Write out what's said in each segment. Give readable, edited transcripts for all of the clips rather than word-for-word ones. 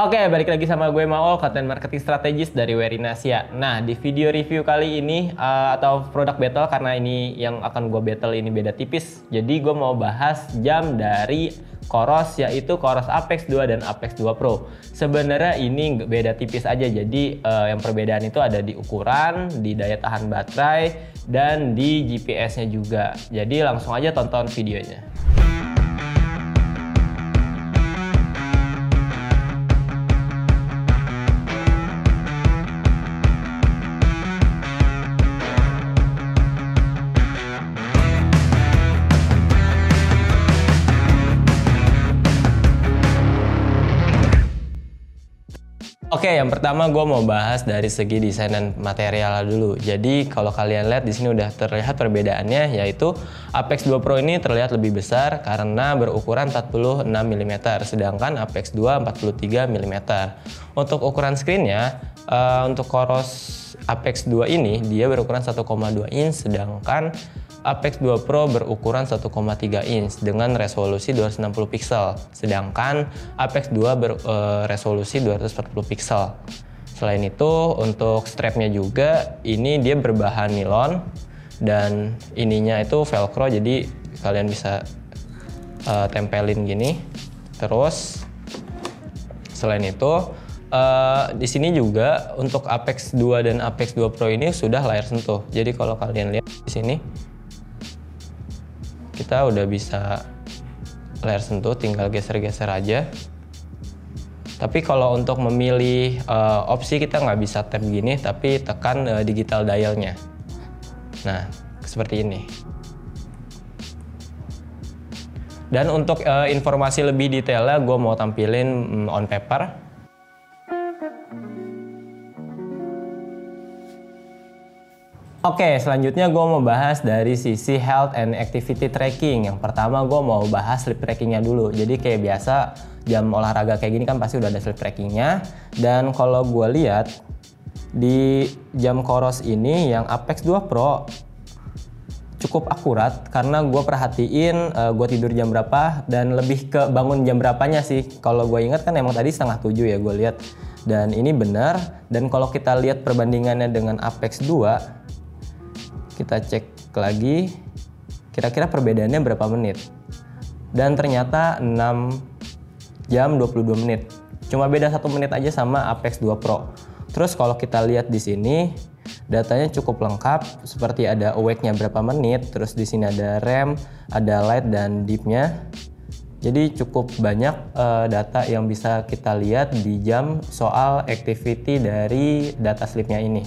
Oke, balik lagi sama gue Maol, konten marketing strategis dari Werinasia. Nah, di video review kali ini atau produk battle, karena ini yang akan gue battle ini beda tipis. Jadi gue mau bahas jam dari Coros, yaitu Coros Apex 2 dan Apex 2 Pro. Sebenarnya ini beda tipis aja, jadi yang perbedaan itu ada di ukuran, di daya tahan baterai, dan di GPS-nya juga. Jadi langsung aja tonton videonya. Oke, yang pertama gue mau bahas dari segi desain dan material dulu. Jadi kalau kalian lihat di sini udah terlihat perbedaannya, yaitu Apex 2 Pro ini terlihat lebih besar karena berukuran 46 mm, sedangkan Apex 2 43 mm. Untuk ukuran screennya, untuk Coros Apex 2 ini dia berukuran 1,2 inch, sedangkan Apex 2 Pro berukuran 1,3 inch dengan resolusi 260 pixel, sedangkan Apex 2 beresolusi 240 pixel. Selain itu, untuk strapnya juga ini dia berbahan nilon dan ininya itu velcro, jadi kalian bisa tempelin gini. Terus selain itu di sini juga untuk Apex 2 dan Apex 2 Pro ini sudah layar sentuh. Jadi kalau kalian lihat di sini kita udah bisa layar sentuh, tinggal geser-geser aja. Tapi kalau untuk memilih opsi kita nggak bisa tap gini, tapi tekan digital dialnya. Nah, seperti ini. Dan untuk informasi lebih detailnya gue mau tampilin on paper. Oke, selanjutnya gue mau bahas dari sisi health and activity tracking. Yang pertama gue mau bahas sleep trackingnya dulu. Jadi kayak biasa jam olahraga kayak gini kan pasti udah ada sleep trackingnya. Dan kalau gue lihat di jam Coros ini yang Apex 2 Pro cukup akurat karena gue perhatiin gue tidur jam berapa dan lebih ke bangun jam berapanya sih. Kalau gue ingat kan emang tadi 6:30 ya gue lihat. Dan ini benar. Dan kalau kita lihat perbandingannya dengan Apex 2, kita cek lagi kira-kira perbedaannya berapa menit, dan ternyata 6 jam 22 menit, cuma beda 1 menit aja sama Apex 2 Pro. Terus kalau kita lihat di sini datanya cukup lengkap, seperti ada awake-nya berapa menit, terus di sini ada RAM, ada light dan deep-nya. Jadi cukup banyak data yang bisa kita lihat di jam soal activity dari data sleep-nya ini.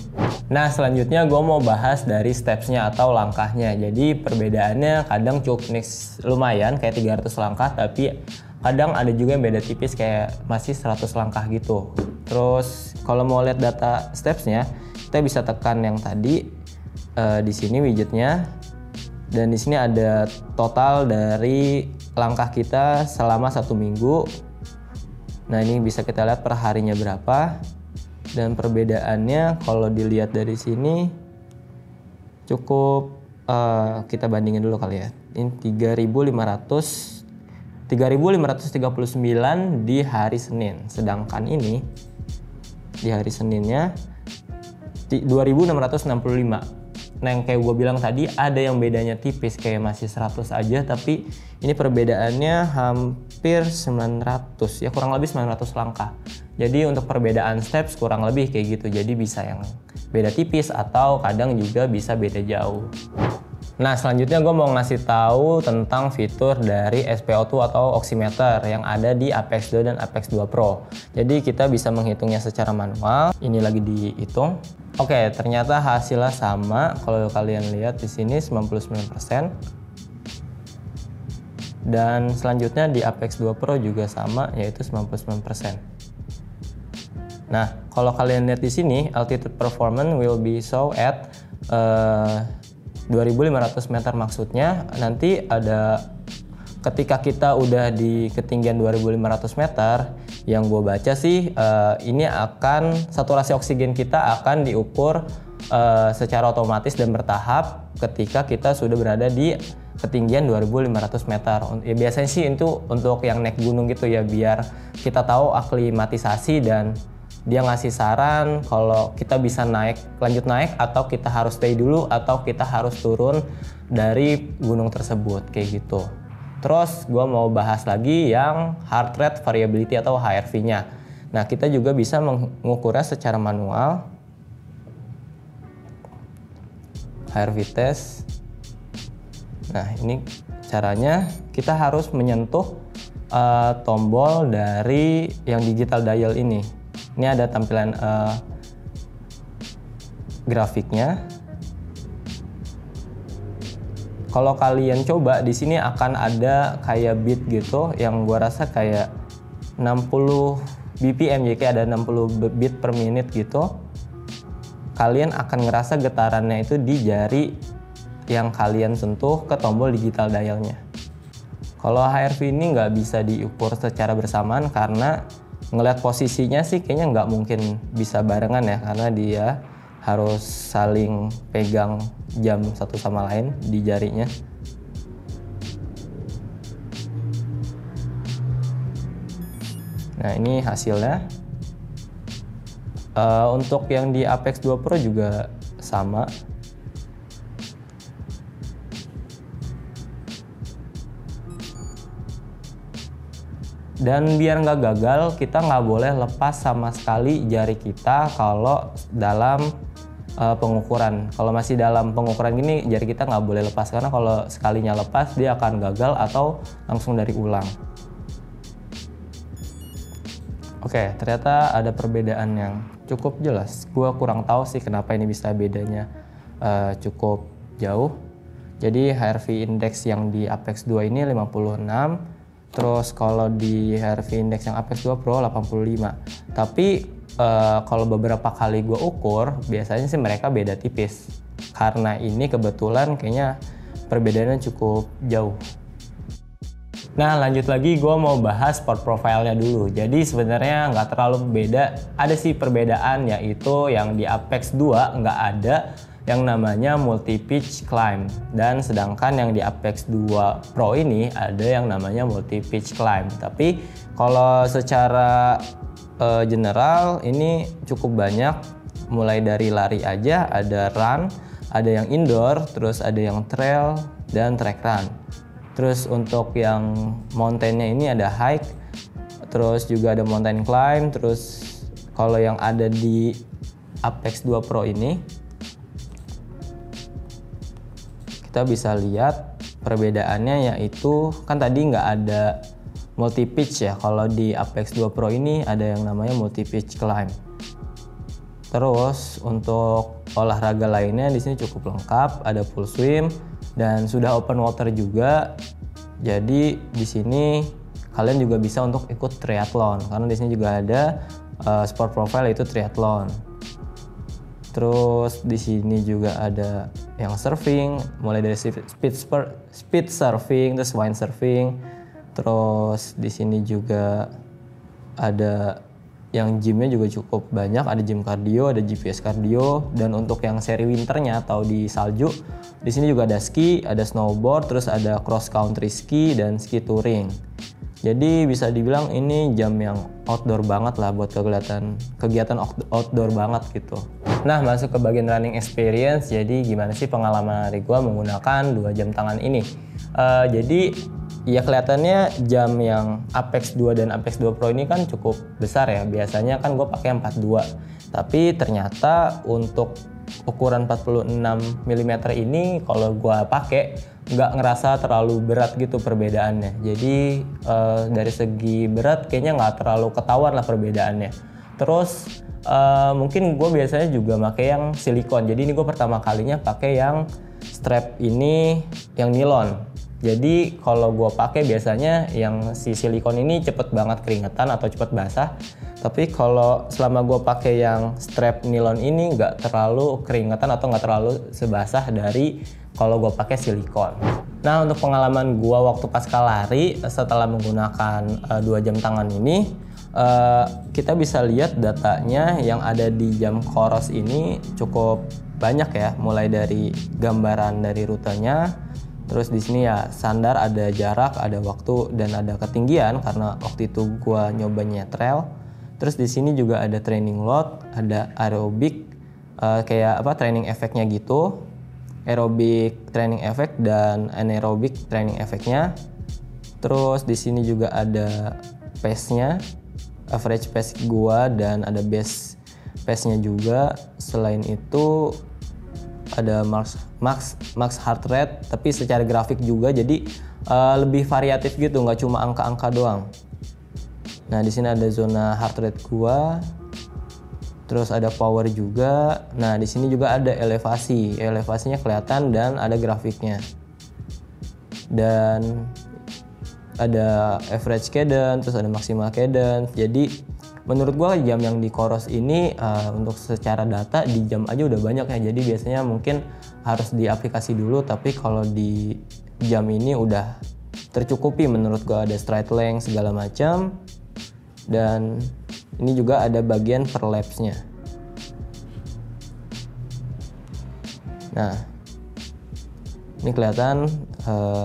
Nah, selanjutnya gue mau bahas dari steps-nya atau langkahnya. Jadi perbedaannya kadang cukup lumayan kayak 300 langkah, tapi kadang ada juga yang beda tipis kayak masih 100 langkah gitu. Terus kalau mau lihat data steps-nya, kita bisa tekan yang tadi di sini widgetnya, dan di sini ada total dari langkah kita selama 1 minggu. Nah, ini bisa kita lihat per harinya berapa. Dan perbedaannya kalau dilihat dari sini cukup kita bandingin dulu kali ya. Ini 3.539 di hari Senin. Sedangkan ini di hari Seninnya 2.665. Nah, yang kayak gue bilang tadi ada yang bedanya tipis kayak masih 100 aja, tapi ini perbedaannya hampir 900 ya, kurang lebih 900 langkah. Jadi untuk perbedaan steps kurang lebih kayak gitu, jadi bisa yang beda tipis atau kadang juga bisa beda jauh. Nah, selanjutnya gue mau ngasih tahu tentang fitur dari SpO2 atau oximeter yang ada di Apex 2 dan Apex 2 Pro. Jadi kita bisa menghitungnya secara manual. Ini lagi dihitung. Oke, ternyata hasilnya sama. Kalau kalian lihat di sini 99%. Dan selanjutnya di Apex 2 Pro juga sama, yaitu 99%. Nah, kalau kalian lihat di sini, altitude performance will be show at 2.500 meter, maksudnya nanti ada ketika kita udah di ketinggian 2.500 meter, yang gue baca sih ini akan saturasi oksigen kita akan diukur secara otomatis dan bertahap ketika kita sudah berada di ketinggian 2.500 meter. Ya biasanya sih itu untuk yang naik gunung gitu ya, biar kita tahu aklimatisasi dan dia ngasih saran kalau kita bisa lanjut naik atau kita harus stay dulu atau kita harus turun dari gunung tersebut kayak gitu. Terus gue mau bahas lagi yang heart rate variability atau HRV-nya. Nah, kita juga bisa mengukurnya secara manual. HRV test. Nah, ini caranya kita harus menyentuh tombol dari yang digital dial ini. Ini ada tampilan grafiknya. Kalau kalian coba di sini akan ada kayak beat gitu yang gua rasa kayak 60 BPM, jadi kayak ada 60 beat per menit gitu. Kalian akan ngerasa getarannya itu di jari yang kalian sentuh ke tombol digital dialnya. Kalau HRV ini nggak bisa diukur secara bersamaan karena ngelihat posisinya sih kayaknya nggak mungkin bisa barengan ya, karena dia harus saling pegang jam satu sama lain di jarinya. Nah, ini hasilnya. Untuk yang di Apex 2 Pro juga sama. Dan biar nggak gagal, kita nggak boleh lepas sama sekali jari kita kalau dalam pengukuran. Kalau masih dalam pengukuran gini, jari kita nggak boleh lepas, karena kalau sekalinya lepas dia akan gagal atau langsung dari ulang. Oke, ternyata ada perbedaan yang cukup jelas. Gua kurang tahu sih kenapa ini bisa bedanya cukup jauh. Jadi HRV index yang di Apex 2 ini 56. Terus kalau di HRV index yang Apex 2 Pro 85. Tapi kalau beberapa kali gue ukur, biasanya sih mereka beda tipis. Karena ini kebetulan kayaknya perbedaannya cukup jauh. Nah, lanjut lagi gue mau bahas sport profile-nya dulu. Jadi sebenarnya nggak terlalu beda. Ada sih perbedaan, yaitu yang di Apex 2 nggak ada yang namanya multi-pitch climb, dan sedangkan yang di Apex 2 Pro ini ada yang namanya multi-pitch climb. Tapi kalau secara general ini cukup banyak, mulai dari lari aja, ada run, ada yang indoor, terus ada yang trail dan track run. Terus untuk yang mountain-nya ini ada hike, terus juga ada mountain climb. Terus kalau yang ada di Apex 2 Pro ini, kita bisa lihat perbedaannya, yaitu kan tadi nggak ada multi pitch ya. Kalau di Apex 2 Pro ini ada yang namanya multi pitch climb. Terus untuk olahraga lainnya di sini cukup lengkap, ada full swim dan sudah open water juga. Jadi di sini kalian juga bisa untuk ikut triathlon, karena di sini juga ada sport profile, yaitu triathlon. Terus di sini juga ada yang surfing, mulai dari speed surfing, terus windsurfing. Terus di sini juga ada yang gymnya juga cukup banyak, ada gym cardio, ada GPS cardio, dan untuk yang seri winternya atau di salju, di sini juga ada ski, ada snowboard, terus ada cross country ski dan ski touring. Jadi bisa dibilang ini jam yang outdoor banget lah, buat kegiatan outdoor banget gitu. Nah, masuk ke bagian running experience. Jadi gimana sih pengalaman dari gua menggunakan 2 jam tangan ini? Jadi ya kelihatannya jam yang Apex 2 dan Apex 2 Pro ini kan cukup besar ya. Biasanya kan gue pakai 42. Tapi ternyata untuk ukuran 46 mm ini kalau gue pakai nggak ngerasa terlalu berat gitu perbedaannya. Jadi dari segi berat kayaknya nggak terlalu ketahuan lah perbedaannya. Terus mungkin gue biasanya juga pakai yang silikon. Jadi ini gue pertama kalinya pakai yang strap ini yang nilon. Jadi kalau gue pakai biasanya yang si silikon ini cepet banget keringetan atau cepet basah. Tapi kalau selama gue pakai yang strap nilon ini nggak terlalu keringetan atau nggak terlalu sebasah dari kalau gue pakai silikon. Nah, untuk pengalaman gue waktu pasca lari setelah menggunakan 2 jam tangan ini, kita bisa lihat datanya yang ada di jam Coros ini cukup banyak ya, mulai dari gambaran dari rutenya, Terus di sini ya standar, ada jarak, ada waktu, dan ada ketinggian karena waktu itu gua nyobanya trail. Terus di sini juga ada training load, ada aerobik, kayak apa training efeknya gitu, aerobik training effect dan anaerobik training efeknya. Terus di sini juga ada pace-nya, average pace gua, dan ada base pace-nya juga. Selain itu ada max heart rate, tapi secara grafik juga, jadi lebih variatif gitu, nggak cuma angka-angka doang. Nah di sini ada zona heart rate gua, terus ada power juga. Nah di sini juga ada elevasinya kelihatan dan ada grafiknya, dan ada average cadence, terus ada maximal cadence. Jadi menurut gua jam yang di Coros ini untuk secara data di jam aja udah banyak ya. Jadi biasanya mungkin harus di aplikasi dulu, tapi kalau di jam ini udah tercukupi menurut gua. Ada stride length segala macam, dan ini juga ada bagian per lapsnya. Nah ini kelihatan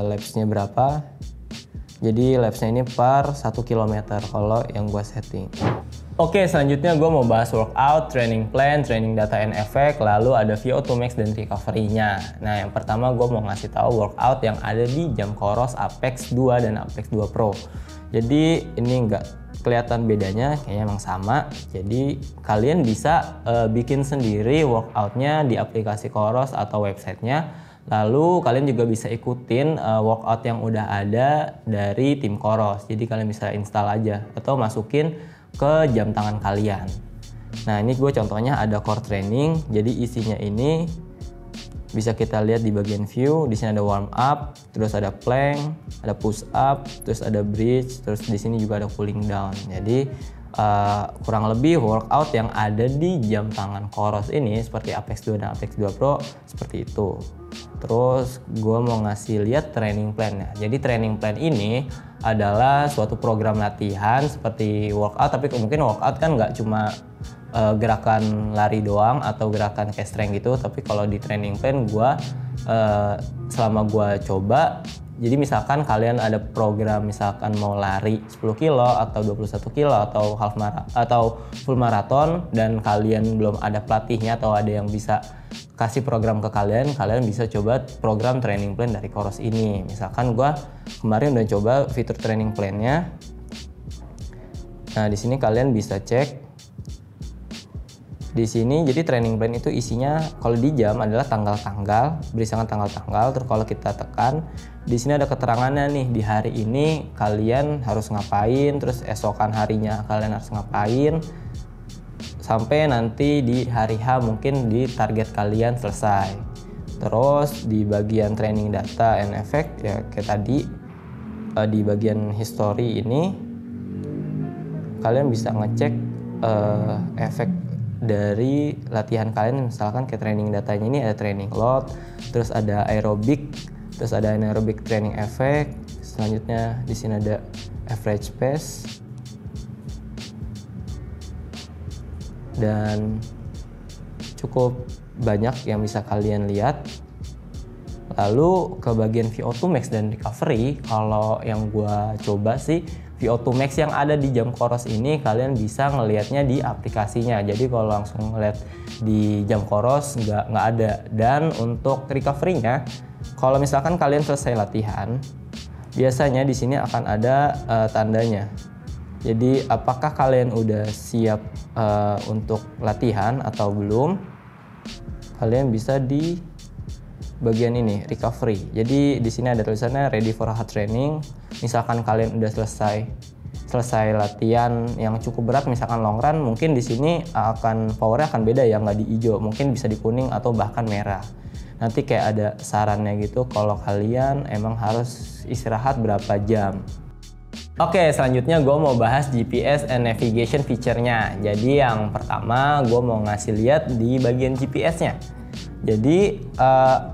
lapsnya berapa. Jadi lapsnya ini per 1 km kalau yang gua setting. Oke, selanjutnya gue mau bahas workout, training plan, training data and effect, lalu ada VO2 max dan recovery-nya. Nah, yang pertama gue mau ngasih tahu workout yang ada di jam Coros Apex 2 dan Apex 2 Pro. Jadi ini nggak kelihatan bedanya, kayaknya emang sama. Jadi kalian bisa bikin sendiri workoutnya di aplikasi Coros atau websitenya. Lalu kalian juga bisa ikutin workout yang udah ada dari tim Coros. Jadi kalian bisa install aja atau masukin ke jam tangan kalian. Nah ini gue contohnya ada core training. Jadi isinya ini bisa kita lihat di bagian view. Di sini ada warm up, terus ada plank, ada push up, terus ada bridge, terus di sini juga ada cooling down. Jadi kurang lebih workout yang ada di jam tangan Coros ini seperti Apex 2 dan Apex 2 Pro seperti itu. Terus gue mau ngasih lihat training plan-nya. Jadi training plan ini adalah suatu program latihan seperti workout, tapi mungkin workout kan nggak cuma gerakan lari doang atau gerakan kayak strength gitu. Tapi kalau di training plan gue selama gue coba, jadi misalkan kalian ada program misalkan mau lari 10 kilo atau 21 kilo atau atau full marathon, dan kalian belum ada pelatihnya atau ada yang bisa kasih program ke kalian, kalian bisa coba program training plan dari Coros ini. Misalkan gue kemarin udah coba fitur training plan-nya. Nah di sini kalian bisa cek di sini. Jadi training plan itu isinya kalau di jam adalah tanggal-tanggal, berisakan tanggal-tanggal. Terus kalau kita tekan di sini ada keterangannya nih, di hari ini kalian harus ngapain, terus esokan harinya kalian harus ngapain, sampai nanti di hari H mungkin di target kalian selesai. Terus di bagian training data and effect ya kayak tadi, di bagian history ini kalian bisa ngecek efek dari latihan kalian. Misalkan kayak training datanya ini ada training load, terus ada aerobik, terus ada anaerobic training effect. Selanjutnya di sini ada average pace, dan cukup banyak yang bisa kalian lihat. Lalu ke bagian VO2 max dan recovery, kalau yang gua coba sih VO2 max yang ada di jam Coros ini kalian bisa ngelihatnya di aplikasinya. Jadi kalau langsung ngeliat di jam Coros nggak ada. Dan untuk recovery-nya, kalau misalkan kalian selesai latihan, biasanya di sini akan ada tandanya. Jadi apakah kalian udah siap untuk latihan atau belum? Kalian bisa di bagian ini recovery. Jadi di sini ada tulisannya ready for hard training. Misalkan kalian udah selesai latihan yang cukup berat, misalkan long run, mungkin di sini powernya akan beda ya, nggak di hijau, mungkin bisa di kuning atau bahkan merah. Nanti kayak ada sarannya gitu kalau kalian emang harus istirahat berapa jam. Oke, selanjutnya gue mau bahas GPS and navigation feature-nya. Jadi yang pertama gue mau ngasih lihat di bagian GPS-nya. Jadi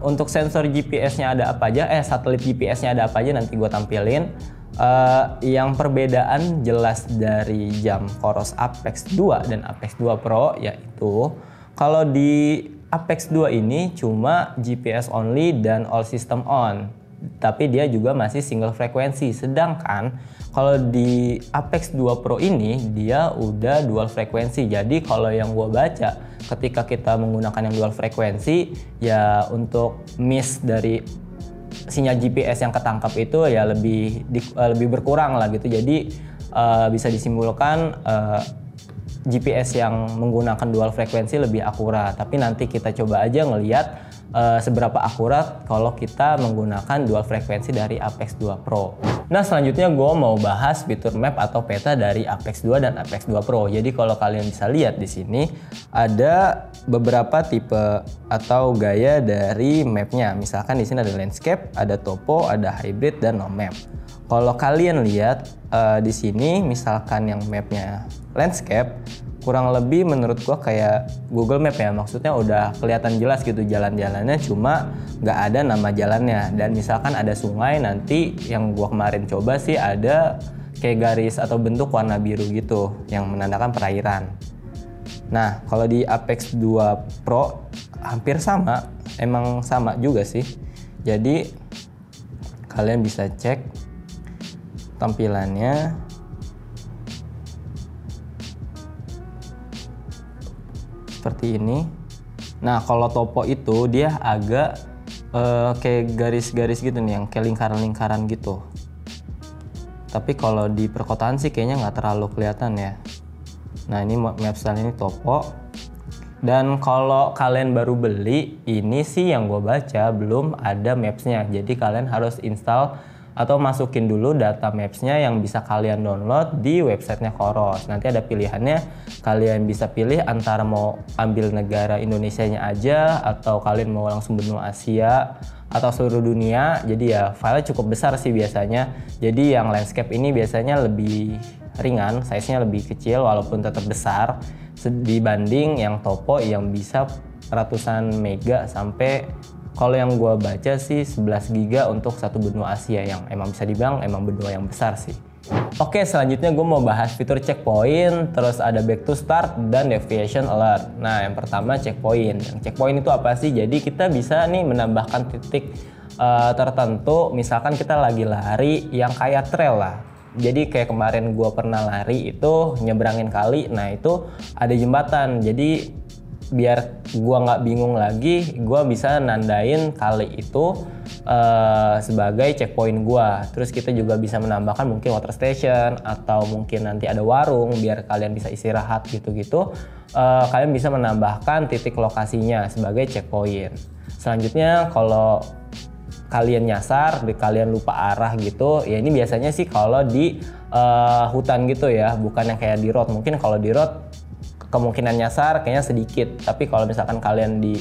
untuk sensor GPS-nya ada apa aja, satelit GPS-nya ada apa aja nanti gue tampilin. Yang perbedaan jelas dari jam Coros Apex 2 dan Apex 2 Pro yaitu kalau di Apex 2 ini cuma GPS only dan all system on. tapi dia juga masih single frekuensi. Sedangkan kalau di Apex 2 Pro ini dia udah dual frekuensi. Jadi kalau yang gue baca, ketika kita menggunakan yang dual frekuensi, ya untuk miss dari sinyal GPS yang ketangkap itu ya lebih berkurang lah gitu. Jadi bisa disimpulkan GPS yang menggunakan dual frekuensi lebih akurat, tapi nanti kita coba aja ngelihat seberapa akurat kalau kita menggunakan dual frekuensi dari Apex 2 Pro. Nah selanjutnya gue mau bahas fitur map atau peta dari Apex 2 dan Apex 2 Pro. Jadi kalau kalian bisa lihat di sini ada beberapa tipe atau gaya dari mapnya. Misalkan di sini ada landscape, ada topo, ada hybrid dan no map. Kalau kalian lihat di sini, misalkan yang mapnya landscape, kurang lebih menurut gua kayak Google Map ya, maksudnya udah kelihatan jelas gitu jalan-jalannya, cuma nggak ada nama jalannya. Dan misalkan ada sungai, nanti yang gua kemarin coba sih ada kayak garis atau bentuk warna biru gitu yang menandakan perairan. Nah kalau di Apex 2 Pro hampir sama, emang sama juga sih. Jadi kalian bisa cek tampilannya. Seperti ini. Nah kalau topo itu dia agak kayak garis-garis gitu nih, yang kayak lingkaran-lingkaran gitu. Tapi kalau di perkotaan sih kayaknya nggak terlalu kelihatan ya. Nah ini map style ini topo. Dan kalau kalian baru beli, ini sih yang gue baca belum ada mapsnya. Jadi kalian harus install atau masukin dulu data mapsnya yang bisa kalian download di websitenya Khoros. Nanti ada pilihannya, kalian bisa pilih antara mau ambil negara Indonesianya aja atau kalian mau langsung benua Asia atau seluruh dunia. Jadi ya filenya cukup besar sih biasanya. Jadi yang landscape ini biasanya lebih ringan, size-nya lebih kecil walaupun tetap besar dibanding yang topo yang bisa ratusan mega sampai kalau yang gua baca sih 11 giga untuk satu benua Asia, yang emang bisa dibilang emang benua yang besar sih. Oke, selanjutnya gue mau bahas fitur checkpoint, terus ada back to start dan deviation alert. Nah yang pertama checkpoint. Yang checkpoint itu apa sih? Jadi kita bisa nih menambahkan titik tertentu, misalkan kita lagi lari yang kayak trail lah. Jadi kayak kemarin gue pernah lari itu nyebrangin kali, nah itu ada jembatan. Jadi biar gua nggak bingung lagi, gua bisa nandain kali itu sebagai checkpoint gua. Terus kita juga bisa menambahkan mungkin water station atau mungkin nanti ada warung biar kalian bisa istirahat gitu-gitu. Kalian bisa menambahkan titik lokasinya sebagai checkpoint. Selanjutnya kalau kalian nyasar, kalian lupa arah gitu, ya ini biasanya sih kalau di hutan gitu ya, bukan yang kayak di road. Mungkin kalau di road kemungkinan nyasar kayaknya sedikit, tapi kalau misalkan kalian di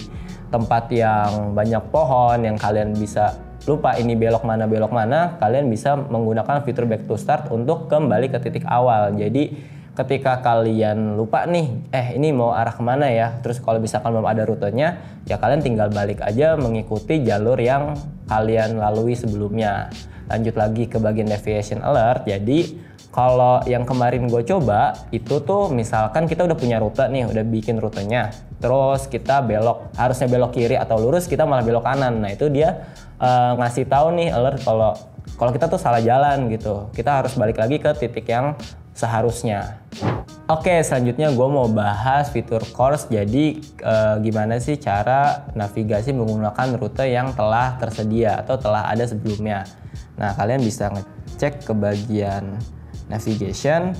tempat yang banyak pohon yang kalian bisa lupa ini belok mana, kalian bisa menggunakan fitur back to start untuk kembali ke titik awal. Jadi ketika kalian lupa nih, ini mau arah kemana ya, terus kalau misalkan belum ada rutenya, ya kalian tinggal balik aja mengikuti jalur yang kalian lalui sebelumnya. Lanjut lagi ke bagian deviation alert. Jadi kalau yang kemarin gue coba itu tuh misalkan kita udah punya rute nih, udah bikin rutenya, terus kita belok, harusnya belok kiri atau lurus, kita malah belok kanan. Nah itu dia ngasih tahu nih alert kalau kita tuh salah jalan gitu. Kita harus balik lagi ke titik yang seharusnya. Oke, selanjutnya gue mau bahas fitur course. Jadi gimana sih cara navigasi menggunakan rute yang telah tersedia atau telah ada sebelumnya. Nah kalian bisa ngecek ke bagian navigation.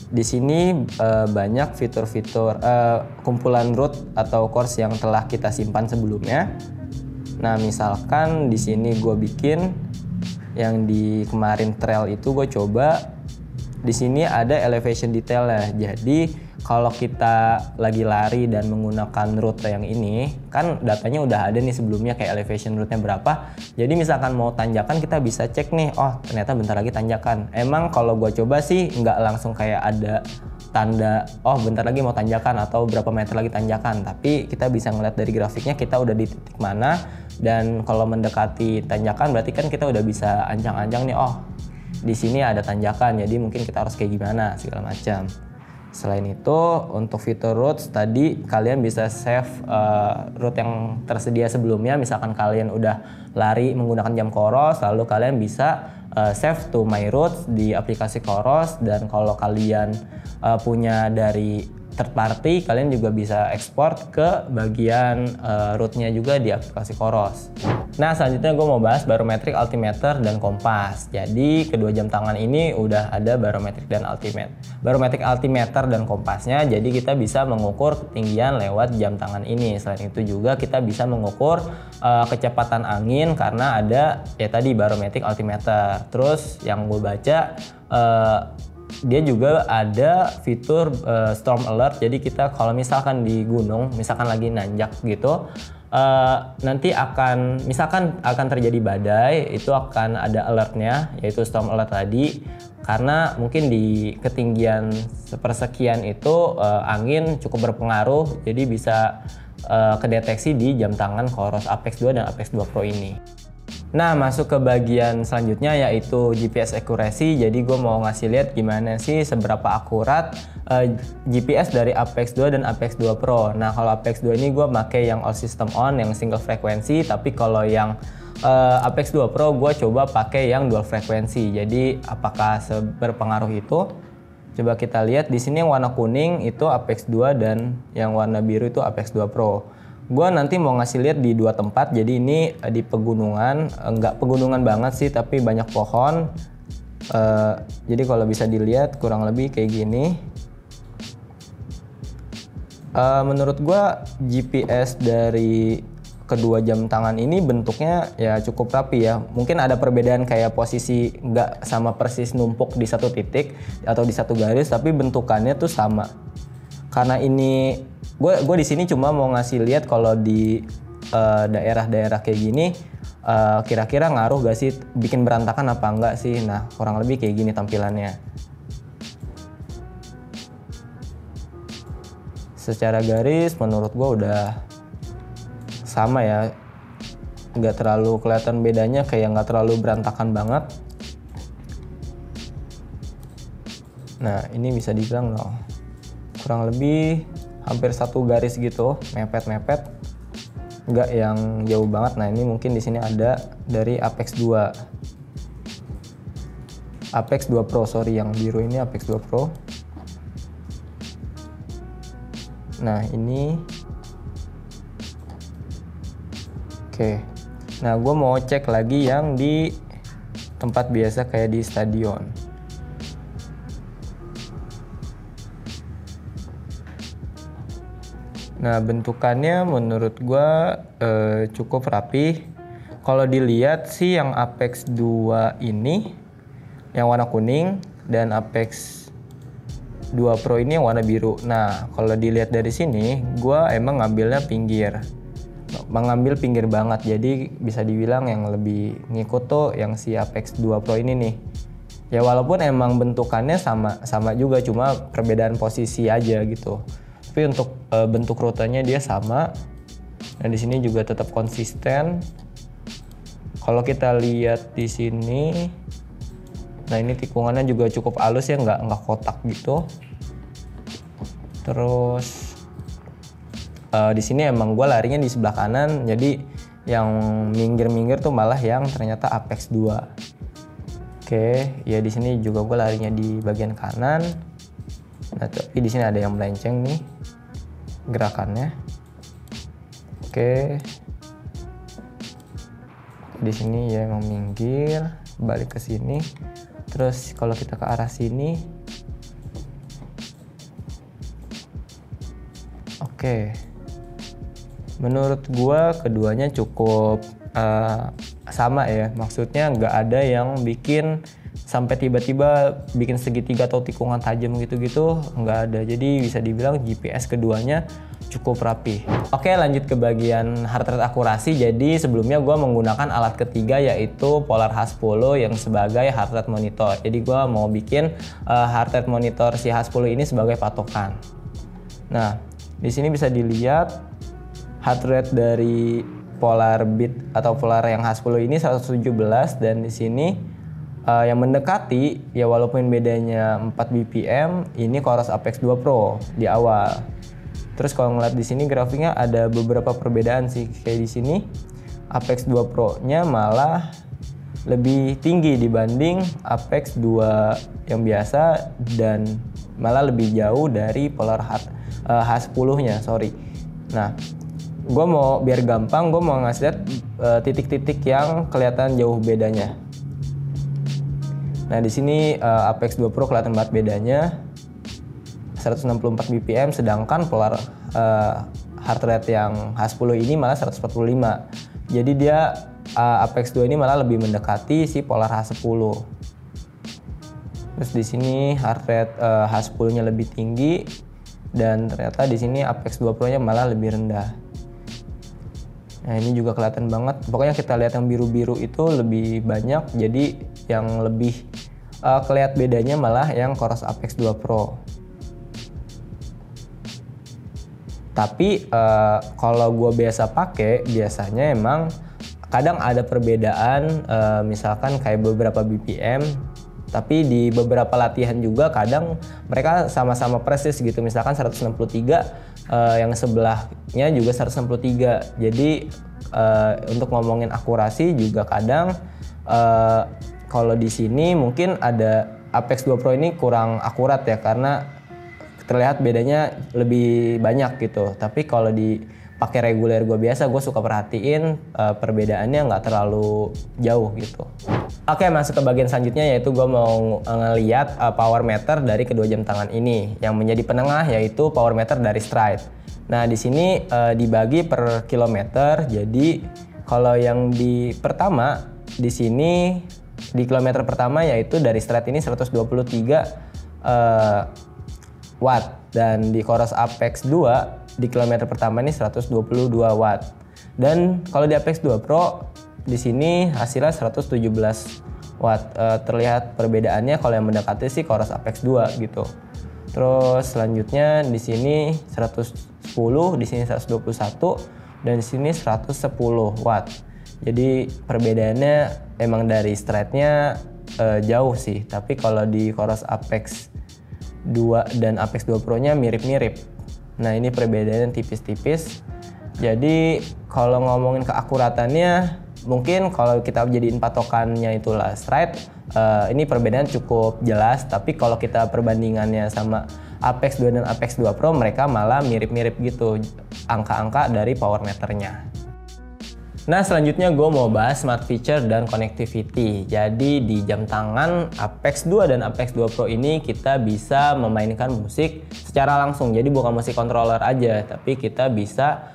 Di sini banyak fitur-fitur kumpulan route atau course yang telah kita simpan sebelumnya. Nah, misalkan di sini gue bikin yang di kemarin trail itu gue coba. Di sini ada elevation detailnya. Jadi kalau kita lagi lari dan menggunakan rute yang ini, kan datanya udah ada nih sebelumnya kayak elevation route-nya berapa. Jadi misalkan mau tanjakan kita bisa cek nih, oh ternyata bentar lagi tanjakan. Emang kalau gue coba sih nggak langsung kayak ada tanda, oh bentar lagi mau tanjakan atau berapa meter lagi tanjakan. Tapi kita bisa ngeliat dari grafiknya kita udah di titik mana. Dan kalau mendekati tanjakan berarti kan kita udah bisa ancang-ancang nih, oh di sini ada tanjakan, jadi mungkin kita harus kayak gimana segala macam. Selain itu, untuk fitur routes tadi kalian bisa save route yang tersedia sebelumnya. Misalkan kalian udah lari menggunakan jam Coros, lalu kalian bisa save to my routes di aplikasi Coros. Dan kalau kalian punya dari third party, kalian juga bisa ekspor ke bagian route-nya juga di aplikasi Coros. Nah, selanjutnya gue mau bahas barometric, altimeter, dan kompas. Jadi kedua jam tangan ini udah ada barometric dan barometric, altimeter, dan kompasnya. Jadi kita bisa mengukur ketinggian lewat jam tangan ini. Selain itu juga kita bisa mengukur kecepatan angin karena ada ya tadi barometric, altimeter. Terus yang gue baca dia juga ada fitur storm alert. Jadi kita kalau misalkan di gunung, misalkan lagi nanjak gitu, nanti misalkan akan terjadi badai, itu akan ada alertnya, yaitu storm alert tadi. Karena mungkin di ketinggian sepersekian itu angin cukup berpengaruh, jadi bisa kedeteksi di jam tangan Coros Apex 2 dan Apex 2 Pro ini. Nah, masuk ke bagian selanjutnya yaitu GPS accuracy. Jadi gue mau ngasih lihat gimana sih seberapa akurat GPS dari Apex 2 dan Apex 2 Pro. Nah, kalau Apex 2 ini gue pakai yang all system on, yang single frekuensi. Tapi kalau yang Apex 2 Pro gue coba pakai yang dual frekuensi. Jadi apakah berpengaruh itu? Coba kita lihat di sini yang warna kuning itu Apex 2 dan yang warna biru itu Apex 2 Pro. Gue nanti mau ngasih lihat di dua tempat. Jadi ini di pegunungan, nggak pegunungan banget sih, tapi banyak pohon. Jadi kalau bisa dilihat kurang lebih kayak gini. Menurut gue GPS dari kedua jam tangan ini bentuknya ya cukup rapi ya. Mungkin ada perbedaan kayak posisi nggak sama persis numpuk di satu titik atau di satu garis, tapi bentukannya tuh sama. Karena ini gue di sini cuma mau ngasih lihat kalau di daerah-daerah kayak gini kira-kira ngaruh gak sih, bikin berantakan apa enggak sih. Nah, kurang lebih kayak gini tampilannya. Secara garis menurut gue udah sama ya, nggak terlalu kelihatan bedanya, kayak nggak terlalu berantakan banget. Nah, ini bisa dibilang loh, kurang lebih hampir satu garis gitu, mepet-mepet, nggak yang jauh banget. Nah, ini mungkin di sini ada dari Apex 2 Pro, sorry, yang biru ini Apex 2 Pro. Nah, ini oke. Nah, gue mau cek lagi yang di tempat biasa kayak di stadion. Nah, bentukannya menurut gue cukup rapi. Kalau dilihat sih yang Apex 2 ini yang warna kuning dan Apex 2 Pro ini yang warna biru. Nah, kalau dilihat dari sini, gue emang ngambilnya mengambil pinggir banget. Jadi bisa dibilang yang lebih ngikut tuh yang si Apex 2 Pro ini nih. Ya walaupun emang bentukannya sama juga, cuma perbedaan posisi aja gitu. Tapi untuk bentuk rutenya dia sama. Nah, di sini juga tetap konsisten. Kalau kita lihat di sini, nah ini tikungannya juga cukup halus ya, nggak kotak gitu. Terus di sini emang gue larinya di sebelah kanan, jadi yang minggir-minggir tuh malah yang ternyata Apex 2. Oke, ya di sini juga gue larinya di bagian kanan. Nah, tapi di sini ada yang melenceng nih gerakannya. Oke. Di sini ya emang minggir, balik ke sini. Terus kalau kita ke arah sini, oke. Menurut gua keduanya cukup sama ya. Maksudnya nggak ada yang bikin sampai tiba-tiba bikin segitiga atau tikungan tajam gitu-gitu, nggak ada. Jadi bisa dibilang GPS keduanya cukup rapi. Oke, lanjut ke bagian heart rate akurasi. Jadi sebelumnya gue menggunakan alat ketiga yaitu Polar H10 yang sebagai heart rate monitor. Jadi gue mau bikin heart rate monitor si H10 ini sebagai patokan. Nah, di sini bisa dilihat heart rate dari Polar Beat atau Polar yang H10 ini 117, dan di sini Yang mendekati ya walaupun bedanya 4 BPM, ini Chorus Apex 2 Pro di awal. Terus kalau ngeliat di sini grafiknya ada beberapa perbedaan sih. Kayak di sini Apex 2 Pro-nya malah lebih tinggi dibanding Apex 2 yang biasa dan malah lebih jauh dari Polar H10-nya, sorry. Nah, gue mau biar gampang, gue mau ngasih lihat titik-titik yang kelihatan jauh bedanya. Nah, di sini Apex 2 Pro kelihatan banget bedanya 164 BPM, sedangkan Polar heart rate yang H10 ini malah 145. Jadi dia Apex 2 ini malah lebih mendekati si Polar H10. Terus di sini heart rate H10-nya lebih tinggi dan ternyata di sini Apex 2 Pro-nya malah lebih rendah. Nah, ini juga kelihatan banget. Pokoknya kita lihat yang biru-biru itu lebih banyak, jadi yang lebih kelihatan bedanya malah yang Chorus Apex 2 Pro. Tapi kalau gue biasa pakai, biasanya emang kadang ada perbedaan, misalkan kayak beberapa BPM, tapi di beberapa latihan juga kadang mereka sama-sama persis gitu. Misalkan 163, yang sebelahnya juga 163. Jadi untuk ngomongin akurasi juga kadang kalau di sini mungkin ada Apex 2 Pro ini kurang akurat ya, karena terlihat bedanya lebih banyak gitu. Tapi kalau dipakai reguler gue biasa, gue suka perhatiin perbedaannya nggak terlalu jauh gitu. Oke, masuk ke bagian selanjutnya, yaitu gue mau ngeliat power meter dari kedua jam tangan ini. Yang menjadi penengah yaitu power meter dari Stryd. Nah, di sini dibagi per kilometer. Jadi kalau yang di pertama di sini di kilometer pertama yaitu dari Stryd ini 123 watt, dan di Chorus Apex 2 di kilometer pertama ini 122 watt. Dan kalau di Apex 2 Pro di sini hasilnya 117 watt. Terlihat perbedaannya kalau yang mendekati sih Chorus Apex 2 gitu. Terus selanjutnya di sini 110, di sini 121, dan di sini 110 watt. Jadi perbedaannya emang dari Stryd-nya jauh sih, tapi kalau di Chorus Apex 2 dan Apex 2 Pro-nya mirip-mirip. Nah, ini perbedaannya tipis-tipis. Jadi kalau ngomongin keakuratannya, mungkin kalau kita jadiin patokannya itulah Stryd, ini perbedaan cukup jelas. Tapi kalau kita perbandingannya sama Apex 2 dan Apex 2 Pro, mereka malah mirip-mirip gitu angka-angka dari power meternya. Nah, selanjutnya gue mau bahas smart feature dan connectivity. Jadi di jam tangan Apex 2 dan Apex 2 Pro ini kita bisa memainkan musik secara langsung. Jadi bukan musik controller aja, tapi kita bisa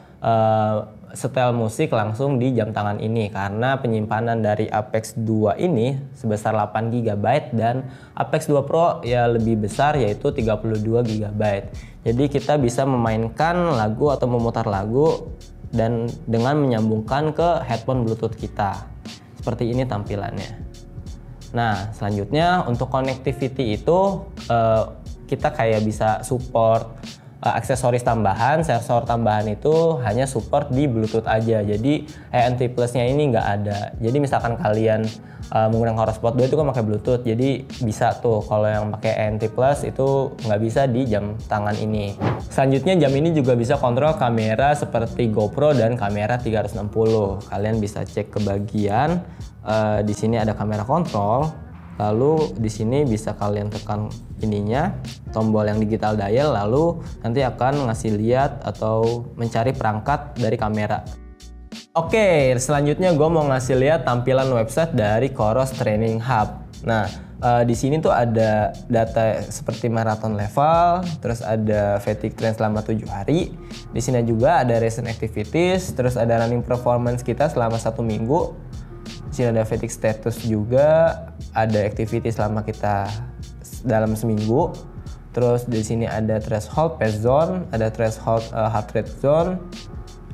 setel musik langsung di jam tangan ini, karena penyimpanan dari Apex 2 ini sebesar 8 GB dan Apex 2 Pro ya lebih besar, yaitu 32 GB. Jadi kita bisa memainkan lagu atau memutar lagu dan dengan menyambungkan ke headphone Bluetooth kita. Seperti ini tampilannya. Nah, selanjutnya untuk connectivity itu kita kayak bisa support aksesoris tambahan. Sensor tambahan itu hanya support di Bluetooth aja. Jadi ENT Plus-nya ini nggak ada. Jadi misalkan kalian menggunakan Chorus Sport 2 itu kan pakai Bluetooth, jadi bisa tuh. Kalau yang pakai ENT Plus itu nggak bisa di jam tangan ini. Selanjutnya jam ini juga bisa kontrol kamera seperti GoPro dan kamera 360. Kalian bisa cek ke bagian di sini ada kamera kontrol. Lalu di sini bisa kalian tekan ininya, tombol yang digital dial, lalu nanti akan ngasih lihat atau mencari perangkat dari kamera. Oke, selanjutnya gue mau ngasih lihat tampilan website dari Chorus Training Hub. Nah, di sini tuh ada data seperti marathon level, terus ada fatigue train selama 7 hari. Di sini juga ada recent activities, terus ada running performance kita selama 1 minggu. Di sini ada fatigue status juga, ada activity selama kita dalam seminggu. Terus di sini ada threshold pace zone, ada threshold heart rate zone.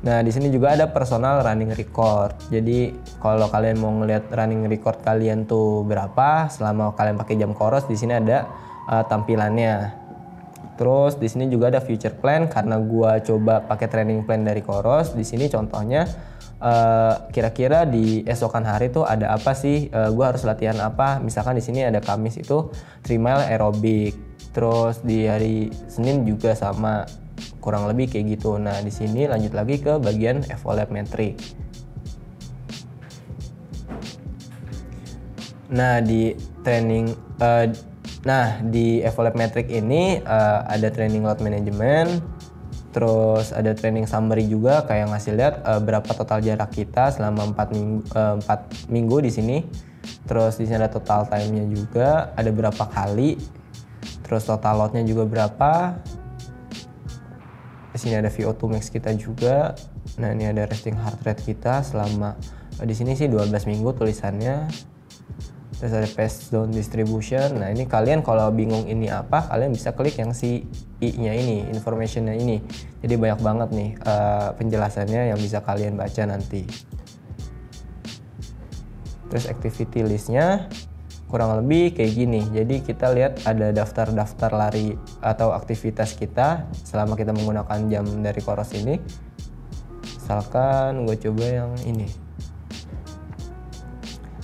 Nah, di sini juga ada personal running record. Jadi kalau kalian mau ngelihat running record kalian tuh berapa selama kalian pakai jam Chorus, di sini ada tampilannya. Terus di sini juga ada future plan, karena gua coba pakai training plan dari Chorus. Di sini contohnya kira-kira di esokan hari tuh ada apa sih, gue harus latihan apa. Misalkan di sini ada Kamis itu 3 mile aerobic, terus di hari Senin juga sama, kurang lebih kayak gitu. Nah di sini lanjut lagi ke bagian volumetric. Nah di training di volumetric ini ada training load management, terus ada training summary juga kayak ngasih lihat berapa total jarak kita selama 4 minggu di sini. Terus di sini ada total time-nya juga, ada berapa kali. Terus total load-nya juga berapa. Di sini ada VO2 max kita juga. Nah, ini ada resting heart rate kita selama di sini sih 12 minggu tulisannya. Terus ada pace down distribution. Nah ini kalian kalau bingung ini apa, kalian bisa klik yang si I-nya ini, information-nya ini. Jadi banyak banget nih penjelasannya yang bisa kalian baca nanti. Terus activity list-nya kurang lebih kayak gini. Jadi kita lihat ada daftar-daftar lari atau aktivitas kita selama kita menggunakan jam dari Coros ini. Misalkan gue coba yang ini.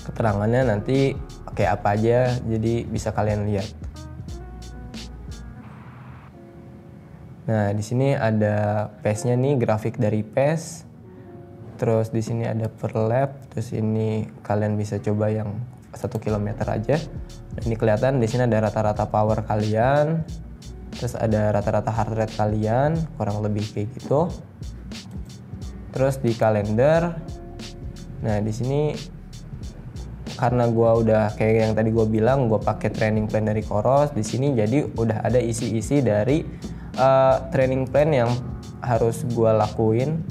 Keterangannya nanti kayak apa aja, jadi bisa kalian lihat. Nah di sini ada pace-nya nih, grafik dari pace. Terus di sini ada per lap. Terus ini kalian bisa coba yang 1 km aja. Nah, ini kelihatan di sini ada rata-rata power kalian. Terus ada rata-rata heart rate kalian, kurang lebih kayak gitu. Terus di kalender. Nah di sini karena gue udah kayak yang tadi gue bilang, gue pakai training plan dari Coros di sini, jadi udah ada isi-isi dari training plan yang harus gue lakuin.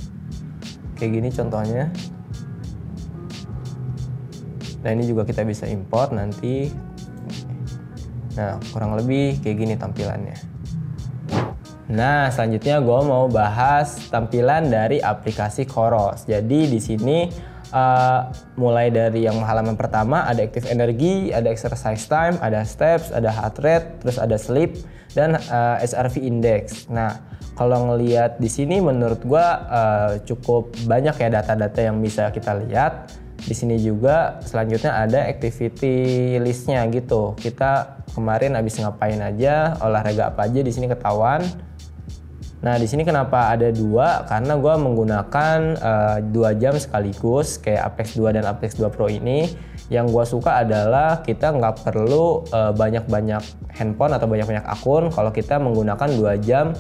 Kayak gini contohnya. Nah ini juga kita bisa import nanti. Nah kurang lebih kayak gini tampilannya. Nah selanjutnya gue mau bahas tampilan dari aplikasi Coros. Jadi di sini mulai dari yang halaman pertama ada active energy, ada exercise time, ada steps, ada heart rate, terus ada sleep dan SRV index. Nah, kalau ngelihat di sini menurut gua cukup banyak ya data-data yang bisa kita lihat. Di sini juga selanjutnya ada activity listnya gitu. Kita kemarin habis ngapain aja, olahraga apa aja di sini ketahuan. Nah di sini kenapa ada 2? Karena gue menggunakan 2 jam sekaligus kayak Apex 2 dan Apex 2 Pro ini. Yang gue suka adalah kita nggak perlu banyak-banyak handphone atau banyak-banyak akun kalau kita menggunakan 2 jam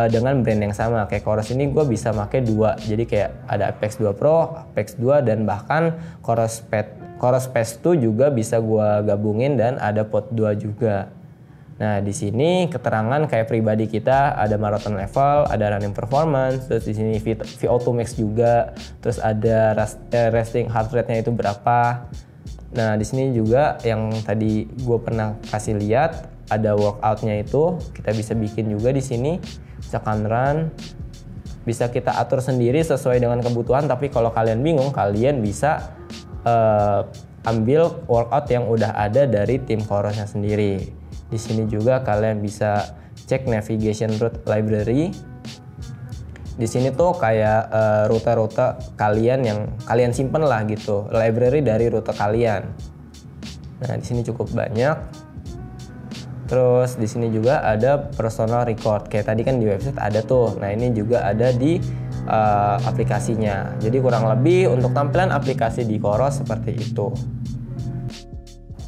dengan brand yang sama. Kayak Coros ini gue bisa pakai 2, jadi kayak ada Apex 2 Pro, Apex 2 dan bahkan Coros Pace 2 juga bisa gue gabungin dan ada Pod 2 juga. Nah di sini keterangan kayak pribadi kita, ada marathon level, ada running performance, terus di sini VO2 max juga, terus ada resting heart rate-nya itu berapa. Nah di sini juga yang tadi gue pernah kasih lihat ada workout-nya itu kita bisa bikin juga di sini, misalkan run, bisa kita atur sendiri sesuai dengan kebutuhan. Tapi kalau kalian bingung, kalian bisa ambil workout yang udah ada dari tim Corosnya sendiri. Di sini juga kalian bisa cek navigation route library. Di sini tuh kayak rute-rute kalian yang kalian simpen lah gitu, library dari rute kalian. Nah di sini cukup banyak. Terus di sini juga ada personal record. Kayak tadi kan di website ada tuh. Nah ini juga ada di aplikasinya. Jadi kurang lebih untuk tampilan aplikasi di Coros seperti itu.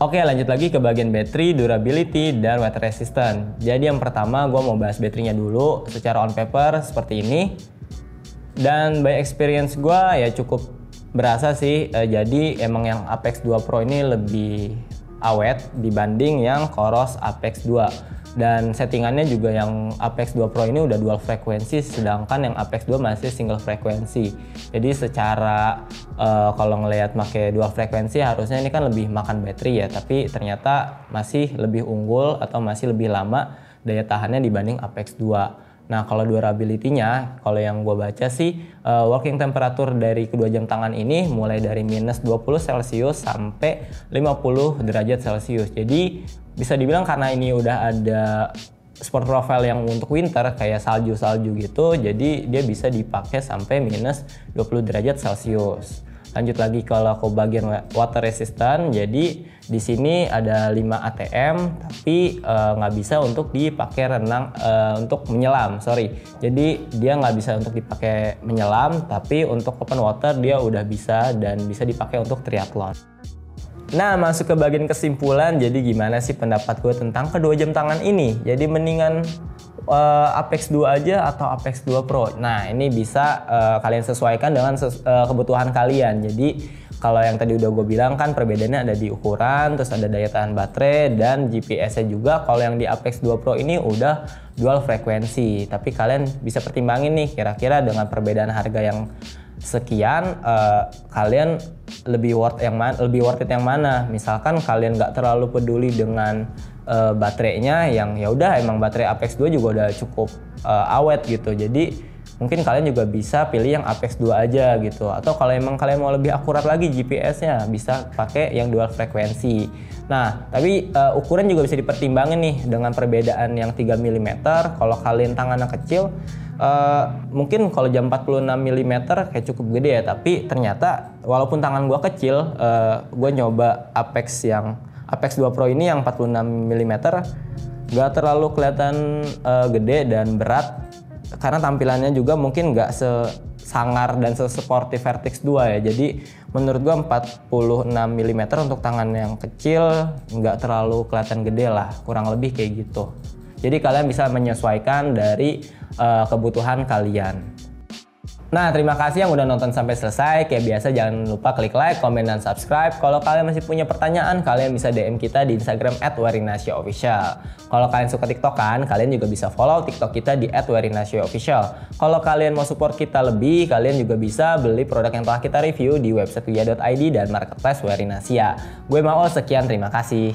Oke, lanjut lagi ke bagian battery, durability, dan water resistant. Jadi yang pertama gue mau bahas baterainya dulu. Secara on paper seperti ini. Dan by experience gue ya cukup berasa sih. Jadi emang yang Apex 2 Pro ini lebih awet dibanding yang Coros Apex 2. Dan settingannya juga yang Apex 2 Pro ini udah dual frekuensi, sedangkan yang Apex 2 masih single frekuensi. Jadi secara kalau ngelihat pakai dual frekuensi harusnya ini kan lebih makan baterai ya, tapi ternyata masih lebih unggul atau masih lebih lama daya tahannya dibanding Apex 2. Nah kalau durability-nya, kalau yang gue baca sih working temperature dari kedua jam tangan ini mulai dari minus 20 Celcius sampai 50 derajat Celcius. Jadi bisa dibilang karena ini udah ada sport profile yang untuk winter kayak salju-salju gitu, jadi dia bisa dipakai sampai minus 20 derajat Celcius. Lanjut lagi kalau ke bagian water resistant, jadi di sini ada 5 ATM tapi nggak bisa untuk dipakai renang untuk menyelam, sorry. Jadi dia nggak bisa untuk dipakai menyelam, tapi untuk open water dia udah bisa dan bisa dipakai untuk triathlon. Nah, masuk ke bagian kesimpulan, jadi gimana sih pendapat gue tentang kedua jam tangan ini? Jadi mendingan Apex 2 aja atau Apex 2 Pro? Nah, ini bisa kalian sesuaikan dengan kebutuhan kalian. Jadi kalau yang tadi udah gue bilang kan perbedaannya ada di ukuran, terus ada daya tahan baterai dan GPS-nya juga. Kalau yang di Apex 2 Pro ini udah dual frekuensi. Tapi kalian bisa pertimbangin nih kira-kira dengan perbedaan harga yang sekian, kalian lebih worth it yang mana? Misalkan kalian nggak terlalu peduli dengan baterainya, yang ya udah emang baterai Apex 2 juga udah cukup awet gitu. Jadi mungkin kalian juga bisa pilih yang Apex 2 aja gitu. Atau kalau emang kalian mau lebih akurat lagi GPS-nya, bisa pakai yang dual frekuensi. Nah, tapi ukuran juga bisa dipertimbangin nih dengan perbedaan yang 3 mm. Kalau kalian tangannya kecil, mungkin kalau jam 46 mm kayak cukup gede ya, tapi ternyata walaupun tangan gua kecil, gua nyoba Apex 2 Pro ini yang 46 mm gak terlalu kelihatan gede dan berat, karena tampilannya juga mungkin gak sesangar dan sesportif Vertix 2 ya. Jadi menurut gua 46 mm untuk tangan yang kecil gak terlalu kelihatan gede lah, kurang lebih kayak gitu. Jadi kalian bisa menyesuaikan dari kebutuhan kalian. Nah, terima kasih yang udah nonton sampai selesai. Kayak biasa jangan lupa klik like, komen, dan subscribe. Kalau kalian masih punya pertanyaan, kalian bisa DM kita di Instagram @werinasyaofficial. Kalau kalian suka TikTokan, kalian juga bisa follow TikTok kita di @werinasyaofficial. Kalau kalian mau support kita lebih, kalian juga bisa beli produk yang telah kita review di website wiya.id dan marketplace Werinasya. Gue Maul, sekian, terima kasih.